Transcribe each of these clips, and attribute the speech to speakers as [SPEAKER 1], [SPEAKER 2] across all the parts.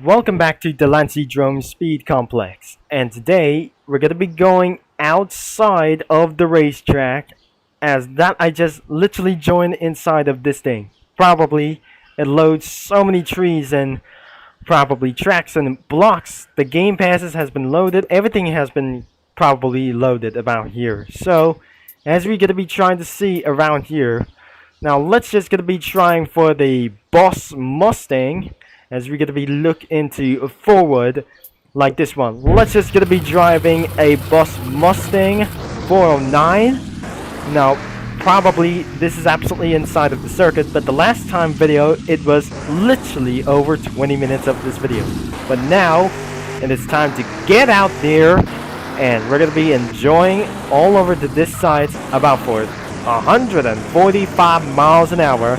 [SPEAKER 1] Welcome back to Delancydrome Speed Complex, and today we're gonna be going outside of the racetrack, as that I just literally joined inside of this thing. Probably it loads so many trees and probably tracks and blocks. The game passes has been loaded. Everything has been probably loaded about here. So as we're gonna be trying to see around here, now let's just gonna be trying for the Boss Mustang as we're gonna be look into forward like this one. Let's just gonna be driving a Boss Mustang 409. Now probably this is absolutely inside of the circuit, but the last time video it was literally over 20 minutes of this video. But now it is time to get out there, and we're gonna be enjoying all over to this side about for 145 miles an hour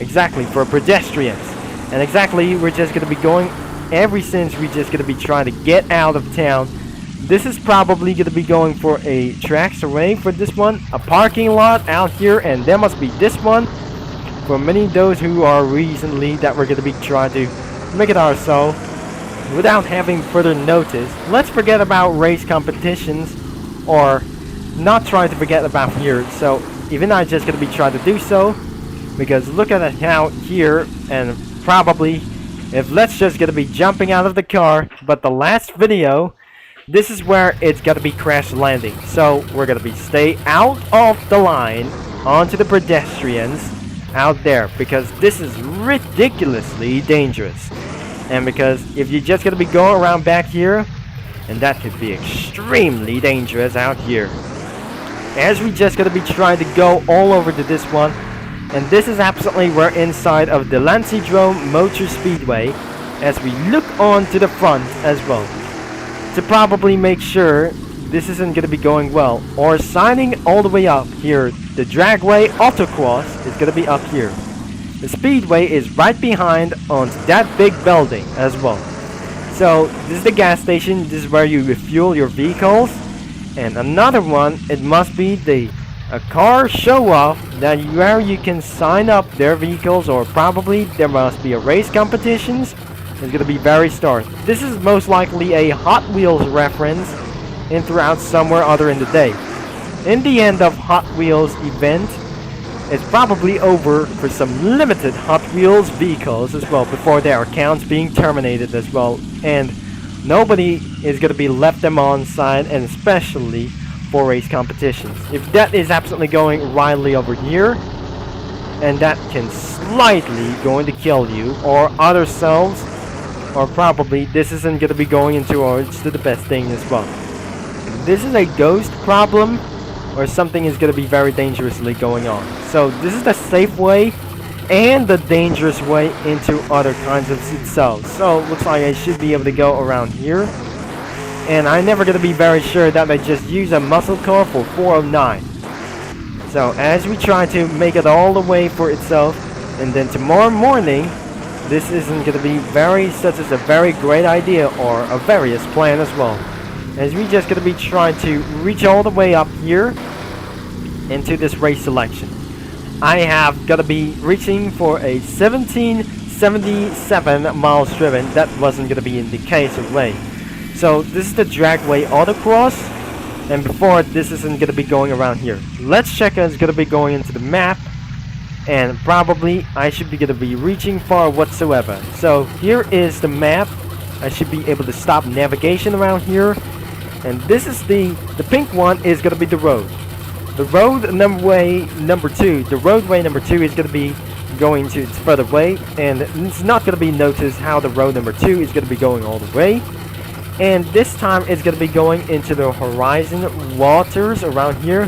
[SPEAKER 1] exactly for pedestrians. And exactly we're just gonna be going ever since we're just gonna be trying to get out of town. This is probably gonna be going for a tracks array for this one, a parking lot out here, and there must be this one for many of those who are recently that we're gonna be trying to make it ourselves without having further notice. Let's forget about race competitions, or not try to forget about here. So even I just gonna be trying to do so, because look at it out here, and probably if let's just gonna be jumping out of the car. But the last video, this is where it's gonna be crash landing, so we're gonna be stay out of the line onto the pedestrians out there, because this is ridiculously dangerous. And because if you're just gonna be going around back here, and that could be extremely dangerous out here, as we just gonna be trying to go all over to this one. And this is absolutely we're inside of the Delancydrome Motor Speedway, as we look on to the front as well to probably make sure this isn't going to be going well, or signing all the way up here. The dragway autocross is going to be up here. The speedway is right behind on that big building as well. So this is the gas station. This is where you refuel your vehicles. And another one, it must be a car show off, that where you can sign up their vehicles, or probably there must be a race competitions. It's gonna be very start. This is most likely a Hot Wheels reference in throughout somewhere other in the day. In the end of Hot Wheels event, it's probably over for some limited Hot Wheels vehicles as well, before their accounts being terminated as well, and nobody is gonna be left them on side, and especially for race competitions. If that is absolutely going wildly over here, and that can slightly going to kill you or other cells, or probably this isn't going to be going into orange to the best thing as well. If this is a ghost problem, or something is going to be very dangerously going on. So this is the safe way and the dangerous way into other kinds of cells. So it looks like I should be able to go around here. And I'm never going to be very sure that I just use a muscle car for 409. So as we try to make it all the way for itself, and then tomorrow morning, this isn't going to be such as a very great idea, or a various plan as well. As we just going to be trying to reach all the way up here into this race selection. I have got to be reaching for a 1777 miles driven. That wasn't going to be in the case of way. So this is the dragway autocross, and before this isn't going to be going around here. Let's check it's going to be going into the map, and probably I should be going to be reaching far whatsoever. So here is the map. I should be able to stop navigation around here, and this is the pink one is going to be the road. The road number 2. The roadway number 2 is going to be going to its further way, and it's not going to be noticed how the road number 2 is going to be going all the way. And this time it's going to be going into the horizon waters around here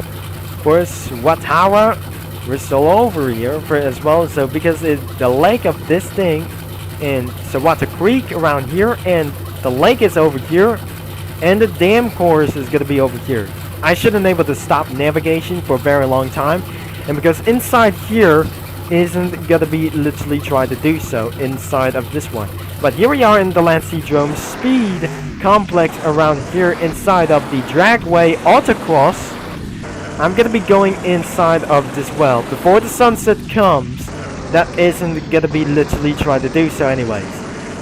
[SPEAKER 1] for Swatara. We're still over here for as well, so because the lake of this thing in Sawata Creek around here, and the lake is over here, and the dam course is going to be over here. I shouldn't be able to stop navigation for a very long time, and because inside here isn't going to be literally trying to do so inside of this one. But here we are in the Delancydrome Speed Complex around here inside of the dragway autocross. I'm gonna be going inside of this well before the sunset comes. That isn't gonna be literally trying to do so anyways.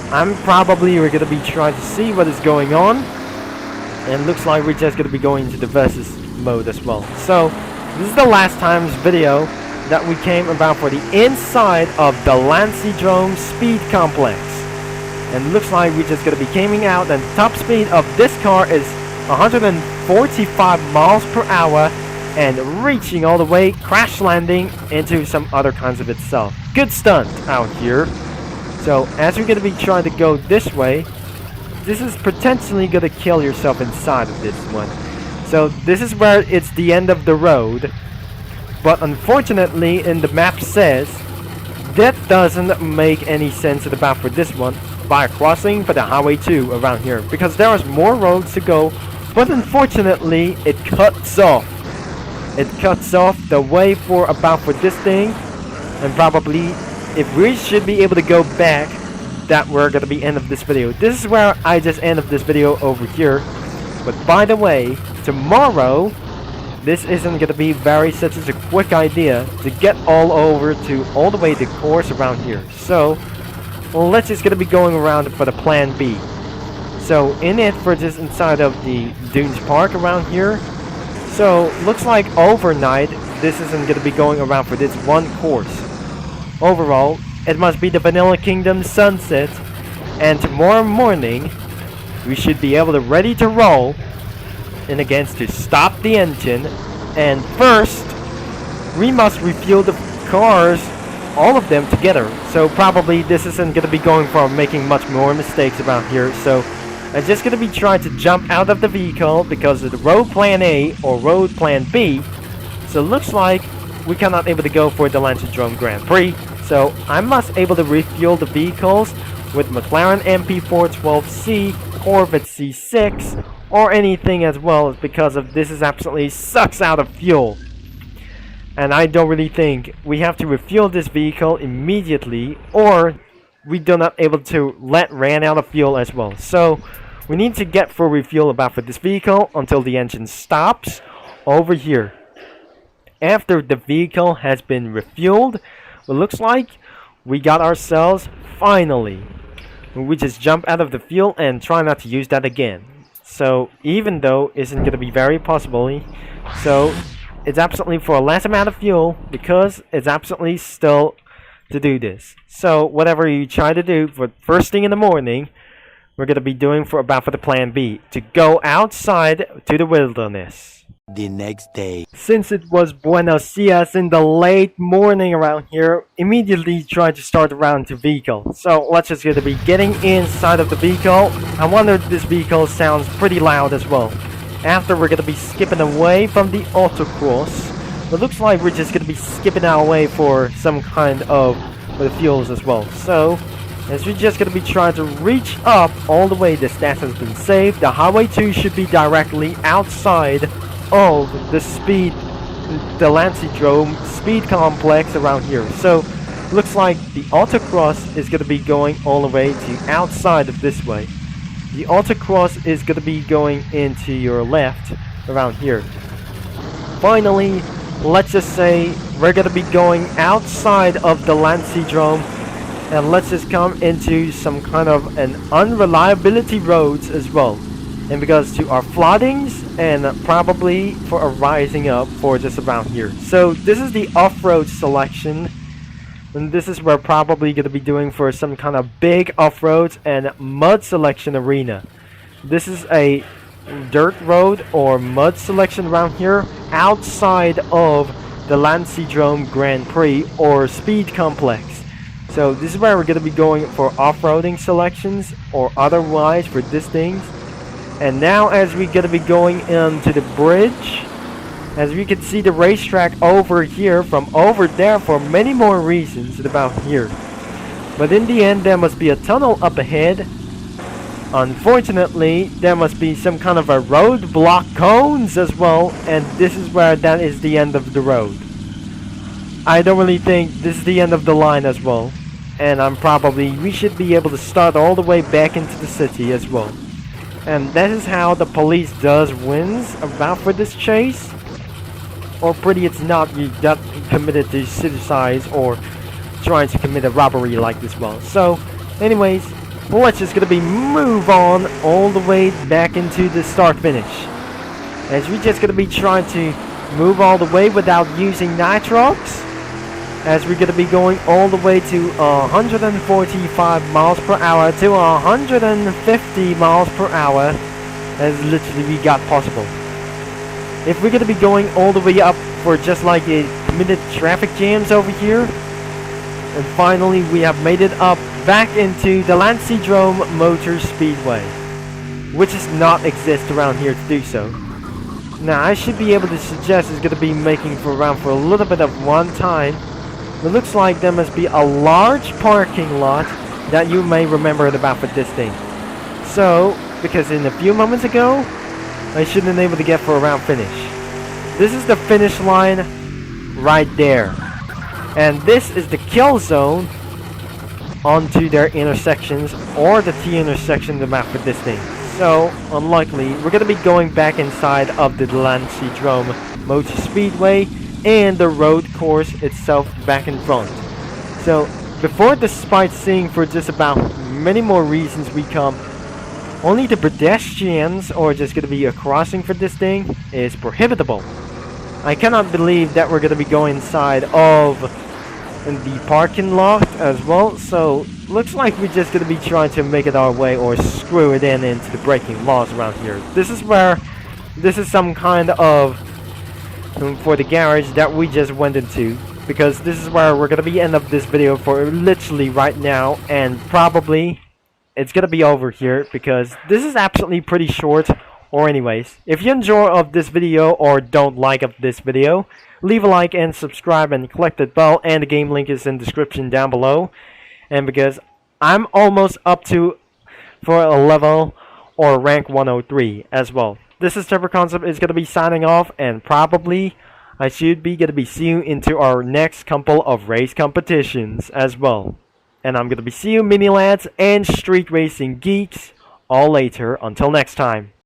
[SPEAKER 1] I'm probably we're gonna be trying to see what is going on, and looks like we're just gonna be going into the versus mode as well. So this is the last time's video that we came about for the inside of the Delancydrome speed complex, and looks like we're just gonna be coming out, and the top speed of this car is 145 miles per hour and reaching all the way, crash landing into some other kinds of itself. Good stunt out here. So as we're gonna be trying to go this way, this is potentially gonna kill yourself inside of this one. So this is where it's the end of the road, but unfortunately in the map says that doesn't make any sense about for this one by crossing for the highway 2 around here, because there is more roads to go, but unfortunately it cuts off the way for this thing, and probably if we should be able to go back, that we're gonna be end of this video. This is where I just end of this video over here. But by the way, tomorrow this isn't gonna be such as a quick idea to get all the way the course around here. So let's just gonna be going around for the plan B. So in it for just inside of the Dunes Park around here. So looks like overnight this isn't gonna be going around for this one course. Overall, it must be the Vanilla Kingdom sunset, and tomorrow morning we should be able to ready to roll, and again to stop the engine. And first we must refuel the cars, all of them together. So probably this isn't gonna be going for making much more mistakes around here. So I'm just gonna be trying to jump out of the vehicle because of the road plan A or road plan B. So looks like we cannot able to go for the Delancydrome Grand Prix. So I must able to refuel the vehicles with McLaren MP412C, Corvette C6, or anything as well, because of this is absolutely sucks out of fuel. And I don't really think we have to refuel this vehicle immediately, or we do not able to ran out of fuel as well. So we need to get for refuel for this vehicle until the engine stops over here. After the vehicle has been refueled, it looks like we got ourselves finally. We just jump out of the fuel and try not to use that again. So even though it isn't going to be very possible, so it's absolutely for a less amount of fuel, because it's absolutely still to do this. So whatever you try to do for first thing in the morning, we're going to be doing for the plan B, to go outside to the wilderness.
[SPEAKER 2] The next day,
[SPEAKER 1] since it was Buenos Dias in the late morning around here, immediately try to start around the vehicle. So let's just gonna be getting inside of the vehicle. I wonder if this vehicle sounds pretty loud as well. After we're gonna be skipping away from the autocross, it looks like we're just gonna be skipping our way for some kind of the fuels as well. So as we're just gonna be trying to reach up all the way, the stats has been saved. The highway 2 should be directly outside of the Delancydrome speed complex around here. So looks like the autocross is going to be going all the way to outside of this way. The autocross is going to be going into your left around here. Finally, let's just say we're going to be going outside of the Delancydrome, and let's just come into some kind of an unreliability roads as well. And because to our floodings, and probably for a rising up for just around here. So this is the off-road selection, and this is where probably going to be doing for some kind of big off-roads and mud selection arena. This is a dirt road or mud selection around here outside of the Delancydrome Grand Prix or speed complex. So this is where we're going to be going for off-roading selections or otherwise for these things. And now as we're going to be going into the bridge, as we can see the racetrack over here from over there for many more reasons than about here. But in the end there must be a tunnel up ahead. Unfortunately there must be some kind of a roadblock cones as well, and this is where that is the end of the road. I don't really think this is the end of the line as well. And we should be able to start all the way back into the city as well. And that is how the police does wins about for this chase. Or pretty it's not, you got committed to suicide or trying to commit a robbery like this well. So anyways, let's just gonna be move on all the way back into the start finish. As we're just gonna be trying to move all the way without using nitrox. As we're gonna be going all the way to 145 miles per hour to 150 miles per hour as literally we got possible. If we're gonna be going all the way up for just like a minute traffic jams over here, and finally we have made it up back into the Delancydrome Motor Speedway, which does not exist around here to do so. Now I should be able to suggest it's gonna be making for around for a little bit of one time. It looks like there must be a large parking lot that you may remember about for this thing. So, because in a few moments ago, I should have been able to get for around finish. This is the finish line right there. And this is the kill zone onto their intersections or the T intersection of the map for this thing. So, unlikely, we're going to be going back inside of the Delancydrome Motor Speedway and the road course itself back in front. So, before despite seeing for just about many more reasons we come, only the pedestrians or just going to be a crossing for this thing is prohibitable. I cannot believe that we're going to be going inside of the parking lot as well, so looks like we're just going to be trying to make it our way or screw it into the braking laws around here. This is some kind of for the garage that we just went into, because this is where we're going to be end up this video for literally right now, and probably it's going to be over here because this is absolutely pretty short. Or anyways, if you enjoy of this video or don't like of this video, leave a like and subscribe and click that bell, and the game link is in the description down below. And because I'm almost up to for a level or rank 103 as well. This is Trevor Concept is going to be signing off, and probably I should be going to be seeing you into our next couple of race competitions as well. And I'm going to be seeing you mini lads and street racing geeks all later. Until next time.